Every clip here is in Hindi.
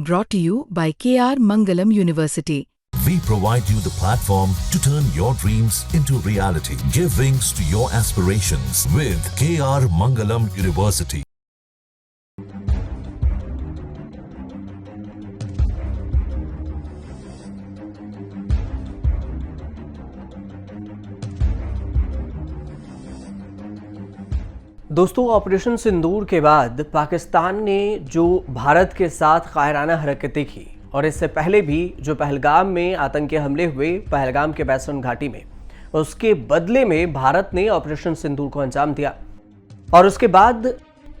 Brought to you by KR Mangalam University. We provide you the platform to turn your dreams into reality. Give wings to your aspirations with KR Mangalam University. दोस्तों, ऑपरेशन सिंदूर के बाद पाकिस्तान ने जो भारत के साथ कायराना हरकतें की और इससे पहले भी जो पहलगाम में आतंकी हमले हुए पहलगाम के बैसन घाटी में, उसके बदले में भारत ने ऑपरेशन सिंदूर को अंजाम दिया। और उसके बाद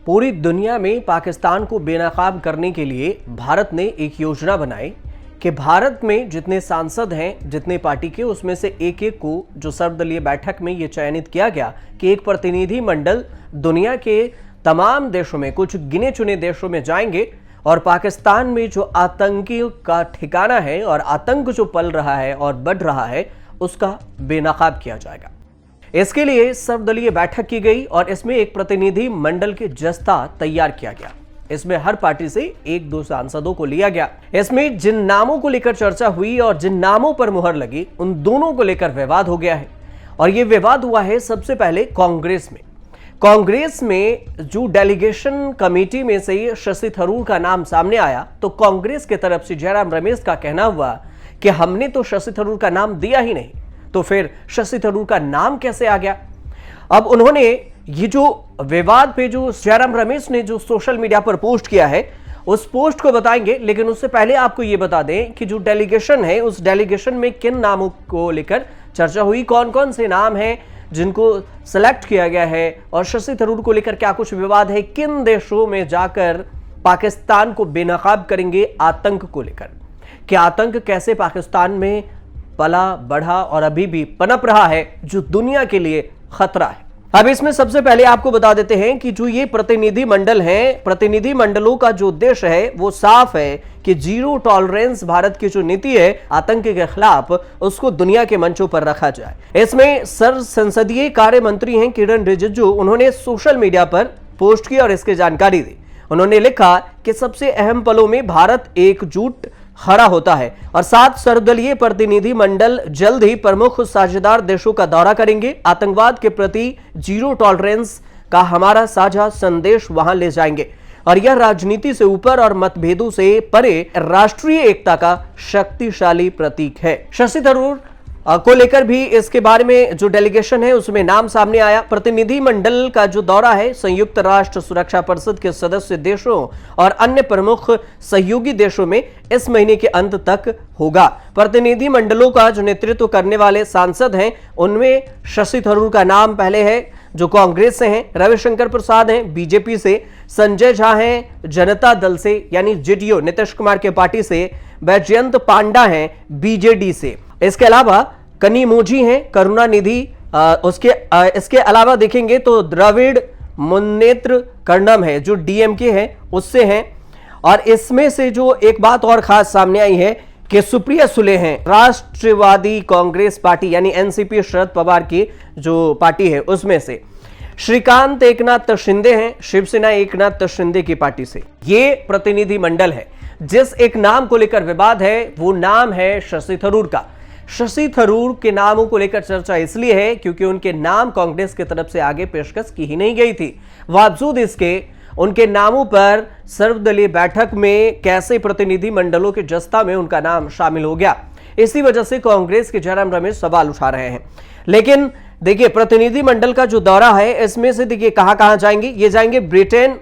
पूरी दुनिया में पाकिस्तान को बेनकाब करने के लिए भारत ने एक योजना बनाई कि भारत में जितने सांसद हैं, जितने पार्टी के, उसमें से एक एक को जो सर्वदलीय बैठक में ये चयनित किया गया कि एक प्रतिनिधि मंडल दुनिया के तमाम देशों में, कुछ गिने चुने देशों में जाएंगे और पाकिस्तान में जो आतंकियों का ठिकाना है और आतंक जो पल रहा है और बढ़ रहा है, उसका बेनकाब किया जाएगा। इसके लिए सर्वदलीय बैठक की गई और इसमें एक प्रतिनिधि मंडल के जस्ता तैयार किया गया। इसमें हर पार्टी से एक दो सांसदों को लिया गया। इसमें जिन नामों को लेकर चर्चा हुई और जिन नामों पर मुहर लगी, उन दोनों को लेकर विवाद हो गया है। और यह विवाद हुआ है सबसे पहले कांग्रेस में। कांग्रेस में जो डेलीगेशन कमेटी में से शशि थरूर का नाम सामने आया, तो कांग्रेस की तरफ से जयराम रमेश का कहना हुआ कि हमने तो शशि थरूर का नाम दिया ही नहीं, तो फिर शशि थरूर का नाम कैसे आ गया। अब उन्होंने ये जो विवाद पे जो जयराम रमेश ने जो सोशल मीडिया पर पोस्ट किया है, उस पोस्ट को बताएंगे, लेकिन उससे पहले आपको ये बता दें कि जो डेलीगेशन है, उस डेलीगेशन में किन नामों को लेकर चर्चा हुई, कौन कौन से नाम हैं जिनको सेलेक्ट किया गया है और शशि थरूर को लेकर क्या कुछ विवाद है, किन देशों में जाकर पाकिस्तान को बेनकाब करेंगे आतंक को लेकर, कि आतंक कैसे पाकिस्तान में पला बढ़ा और अभी भी पनप रहा है, जो दुनिया के लिए खतरा है। अब इसमें सबसे पहले आपको बता देते हैं कि जो ये प्रतिनिधि मंडल हैं, प्रतिनिधि मंडलों का जो उद्देश्य है वो साफ है कि जीरो टॉलरेंस भारत की जो नीति है आतंक के खिलाफ, उसको दुनिया के मंचों पर रखा जाए। इसमें संसदीय कार्य मंत्री हैं किरण रिजिजू, उन्होंने सोशल मीडिया पर पोस्ट की और इसकी जानकारी दी। उन्होंने लिखा कि सबसे अहम पलों में भारत एकजुट खड़ा होता है और 7 सर्वदलीय प्रतिनिधि मंडल जल्द ही प्रमुख साझेदार देशों का दौरा करेंगे। आतंकवाद के प्रति जीरो टॉलरेंस का हमारा साझा संदेश वहां ले जाएंगे और यह राजनीति से ऊपर और मतभेदों से परे राष्ट्रीय एकता का शक्तिशाली प्रतीक है। शशि थरूर को लेकर भी इसके बारे में जो डेलीगेशन है उसमें नाम सामने आया। प्रतिनिधि मंडल का जो दौरा है संयुक्त राष्ट्र सुरक्षा परिषद के सदस्य देशों और अन्य प्रमुख सहयोगी देशों में इस महीने के अंत तक होगा। प्रतिनिधि मंडलों का जो नेतृत्व करने वाले सांसद हैं, उनमें शशि थरूर का नाम पहले है जो कांग्रेस से हैं, रविशंकर प्रसाद हैं बीजेपी से, संजय झा हैं जनता दल से यानी जेडीयू नीतीश कुमार के पार्टी से, बैजयंत पांडा हैं बीजेडी से। इसके अलावा कनिमोझी हैं करुणानिधि, इसके अलावा देखेंगे तो द्रविड़ मुन्नेत्र कन्नम है जो डीएमके है उससे हैं। और इसमें से जो एक बात और खास सामने आई है कि सुप्रिया सुले हैं राष्ट्रवादी कांग्रेस पार्टी यानी एनसीपी शरद पवार की जो पार्टी है उसमें से। श्रीकांत एकनाथ शिंदे हैं शिवसेना एकनाथ शिंदे की पार्टी से। ये प्रतिनिधि मंडल है। जिस एक नाम को लेकर विवाद है वो नाम है शशि थरूर का। शशि थरूर के नामों को लेकर चर्चा इसलिए है क्योंकि उनके नाम कांग्रेस की तरफ से आगे पेशकश की ही नहीं गई थी। बावजूद इसके उनके नामों पर सर्वदलीय बैठक में कैसे प्रतिनिधि मंडलों के जस्ता में उनका नाम शामिल हो गया, इसी वजह से कांग्रेस के जयराम रमेश सवाल उठा रहे हैं। लेकिन देखिए, प्रतिनिधि मंडल का जो दौरा है इसमें से देखिए कहां जाएंगे। ये जाएंगे ब्रिटेन,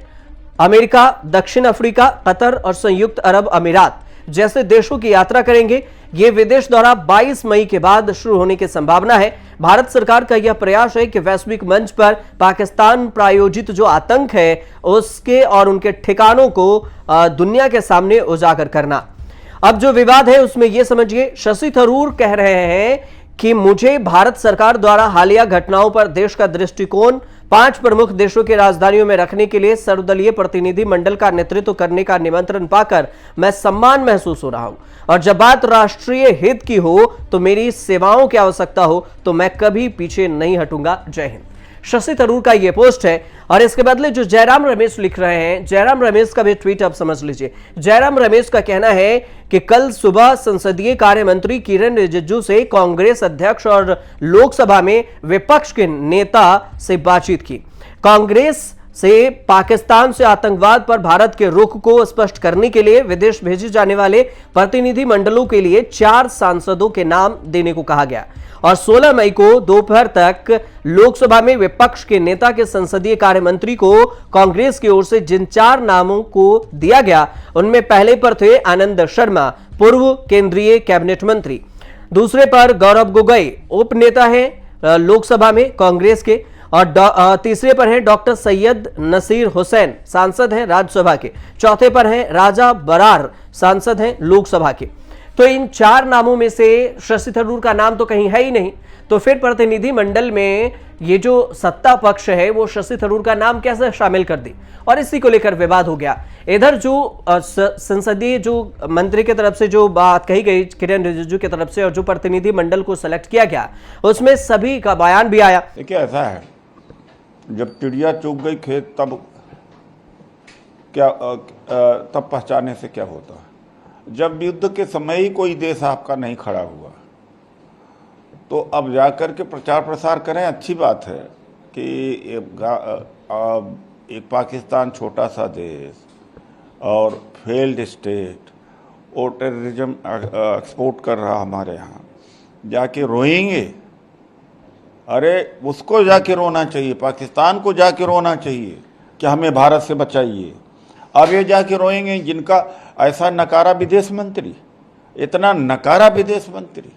अमेरिका, दक्षिण अफ्रीका, कतर और संयुक्त अरब अमीरात जैसे देशों की यात्रा करेंगे। ये विदेश दौरा 22 मई के बाद शुरू होने की संभावना है। भारत सरकार का यह प्रयास है कि वैश्विक मंच पर पाकिस्तान प्रायोजित जो आतंक है उसके और उनके ठिकानों को दुनिया के सामने उजागर करना। अब जो विवाद है उसमें यह समझिए, शशि थरूर कह रहे हैं कि मुझे भारत सरकार द्वारा हालिया घटनाओं पर देश का दृष्टिकोण 5 प्रमुख देशों की राजधानियों में रखने के लिए सर्वदलीय प्रतिनिधि मंडल का नेतृत्व करने का निमंत्रण पाकर मैं सम्मान महसूस हो रहा हूं और जब बात राष्ट्रीय हित की हो तो मेरी सेवाओं की आवश्यकता हो तो मैं कभी पीछे नहीं हटूंगा। जय हिंद। शशि थरूर का ये पोस्ट है। और इसके बदले जो जयराम रमेश लिख रहे हैं, जयराम रमेश का भी ट्वीट आप समझ लीजिए। जयराम रमेश का कहना है कि कल सुबह संसदीय कार्य मंत्री किरेन रिजिजू से कांग्रेस अध्यक्ष और लोकसभा में विपक्ष के नेता से बातचीत की। कांग्रेस से पाकिस्तान से आतंकवाद पर भारत के रुख को स्पष्ट करने के लिए विदेश भेजे जाने वाले प्रतिनिधि मंडलों के लिए 4 सांसदों के नाम देने को कहा गया और 16 मई को दोपहर तक लोकसभा में विपक्ष के नेता के संसदीय कार्य मंत्री को कांग्रेस की ओर से जिन 4 नामों को दिया गया उनमें पहले पर थे आनंद शर्मा, पूर्व केंद्रीय कैबिनेट मंत्री। दूसरे पर गौरव गोगोई, उप नेता है लोकसभा में कांग्रेस के। और तीसरे पर है डॉक्टर सैयद नसीर हुसैन, सांसद हैं राज्यसभा के। चौथे पर हैं राजा बरार, सांसद हैं लोकसभा के। तो इन 4 नामों में से शशि थरूर का नाम तो कहीं है ही नहीं, तो फिर प्रतिनिधि मंडल में ये जो सत्ता पक्ष है वो शशि थरूर का नाम कैसे शामिल कर दी, और इसी को लेकर विवाद हो गया। इधर जो संसदीय जो मंत्री की तरफ से जो बात कही गई किरेन रिजिजू की तरफ से और जो प्रतिनिधि मंडल को सेलेक्ट किया गया उसमें सभी का बयान भी आया। देखिए ऐसा है, जब चिड़िया चुग गई खेत तब क्या तब पहचाने से क्या होता है। जब युद्ध के समय ही कोई देश आपका नहीं खड़ा हुआ तो अब जाकर के प्रचार प्रसार करें, अच्छी बात है कि एक पाकिस्तान छोटा सा देश और फेल्ड स्टेट और टेररिज्म एक्सपोर्ट कर रहा हमारे यहाँ, जाके रोएंगे। अरे उसको जाके रोना चाहिए, पाकिस्तान को जाके रोना चाहिए कि हमें भारत से बचाइए। अब ये जाके रोएंगे जिनका ऐसा नकारा विदेश मंत्री, इतना नकारा विदेश मंत्री।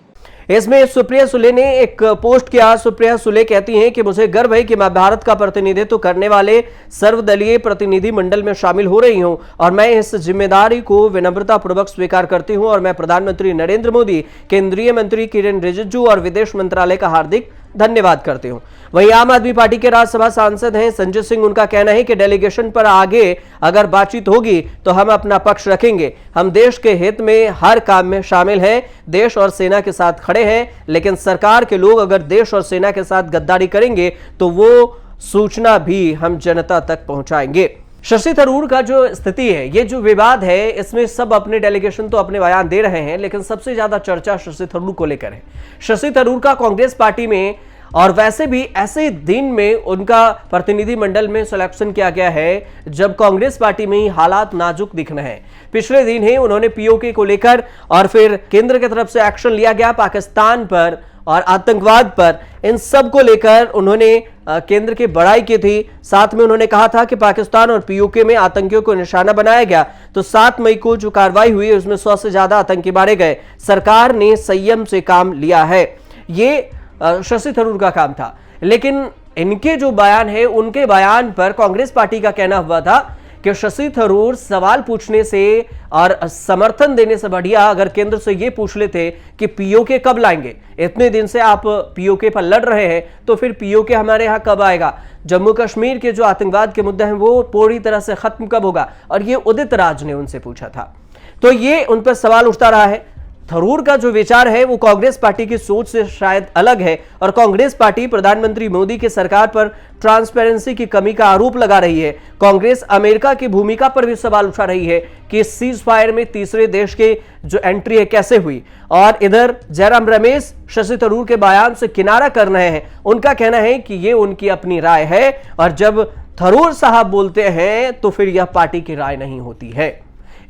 इसमें सुप्रिया सुले ने एक पोस्ट किया। सुप्रिया सुले कहती हैं कि मुझे गर्व है कि मैं भारत का प्रतिनिधित्व करने वाले सर्वदलीय प्रतिनिधि मंडल में शामिल हो रही हूं और मैं इस जिम्मेदारी को विनम्रता पूर्वक स्वीकार करती हूं और मैं प्रधानमंत्री नरेंद्र मोदी, केंद्रीय मंत्री किरेन रिजिजू और विदेश मंत्रालय का हार्दिक धन्यवाद करते हूं। वहीं आम आदमी पार्टी के राज्यसभा सांसद हैं संजय सिंह, उनका कहना है कि डेलीगेशन पर आगे अगर बातचीत होगी तो हम अपना पक्ष रखेंगे। हम देश के हित में हर काम में शामिल हैं, देश और सेना के साथ खड़े हैं, लेकिन सरकार के लोग अगर देश और सेना के साथ गद्दारी करेंगे तो वो सूचना भी हम जनता तक पहुंचाएंगे। शशि थरूर का जो स्थिति है, ये जो विवाद है, इसमें सब अपने डेलीगेशन तो अपने बयान दे रहे हैं, लेकिन सबसे ज्यादा चर्चा शशि थरूर को लेकर है। शशि थरूर का कांग्रेस पार्टी में और वैसे भी ऐसे दिन में उनका प्रतिनिधि मंडल में सिलेक्शन किया गया है जब कांग्रेस पार्टी में ही हालात नाजुक दिख रहे हैं। पिछले दिन ही उन्होंने पीओके को लेकर और फिर केंद्र की तरफ से एक्शन लिया गया पाकिस्तान पर और आतंकवाद पर, इन सब को लेकर उन्होंने केंद्र की बड़ाई की थी। साथ में उन्होंने कहा था कि पाकिस्तान और पीओके में आतंकियों को निशाना बनाया गया। तो 7 मई को जो कार्रवाई हुई उसमें 100 से ज्यादा आतंकी मारे गए। सरकार ने संयम से काम लिया है, ये शशि थरूर का काम था। लेकिन इनके जो बयान है, उनके बयान पर कांग्रेस पार्टी का कहना हुआ था कि शशि थरूर सवाल पूछने से और समर्थन देने से बढ़िया अगर केंद्र से यह पूछ लेते कि पीओके कब लाएंगे, इतने दिन से आप पीओके पर लड़ रहे हैं तो फिर पीओके हमारे यहां कब आएगा, जम्मू कश्मीर के जो आतंकवाद के मुद्दे हैं वो पूरी तरह से खत्म कब होगा, और ये उदित राज ने उनसे पूछा था। तो ये उन पर सवाल उठता रहा है। थरूर का जो विचार है वो कांग्रेस पार्टी की सोच से शायद अलग है और कांग्रेस पार्टी प्रधानमंत्री मोदी की सरकार पर ट्रांसपेरेंसी की कमी का आरोप लगा रही है। कांग्रेस अमेरिका की भूमिका पर भी सवाल उठा रही है कि सीज फायर में तीसरे देश के जो एंट्री है कैसे हुई। और इधर जयराम रमेश शशि थरूर के बयान से किनारा कर रहे हैं। उनका कहना है कि ये उनकी अपनी राय है और जब थरूर साहब बोलते हैं तो फिर यह पार्टी की राय नहीं होती है।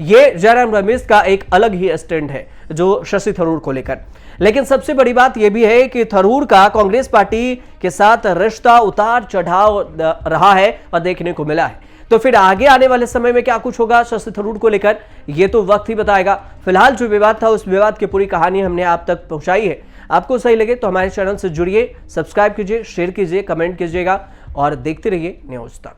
ये जयराम रमेश का एक अलग ही स्टैंड है जो शशि थरूर को लेकर। लेकिन सबसे बड़ी बात यह भी है कि थरूर का कांग्रेस पार्टी के साथ रिश्ता उतार चढ़ाव रहा है और देखने को मिला है। तो फिर आगे आने वाले समय में क्या कुछ होगा शशि थरूर को लेकर, ये तो वक्त ही बताएगा। फिलहाल जो विवाद था उस विवाद की पूरी कहानी हमने आप तक पहुंचाई है। आपको सही लगे तो हमारे चैनल से जुड़िए, सब्सक्राइब कीजिए, शेयर कीजिए, कमेंट कीजिएगा और देखते रहिए न्यूज़ तक।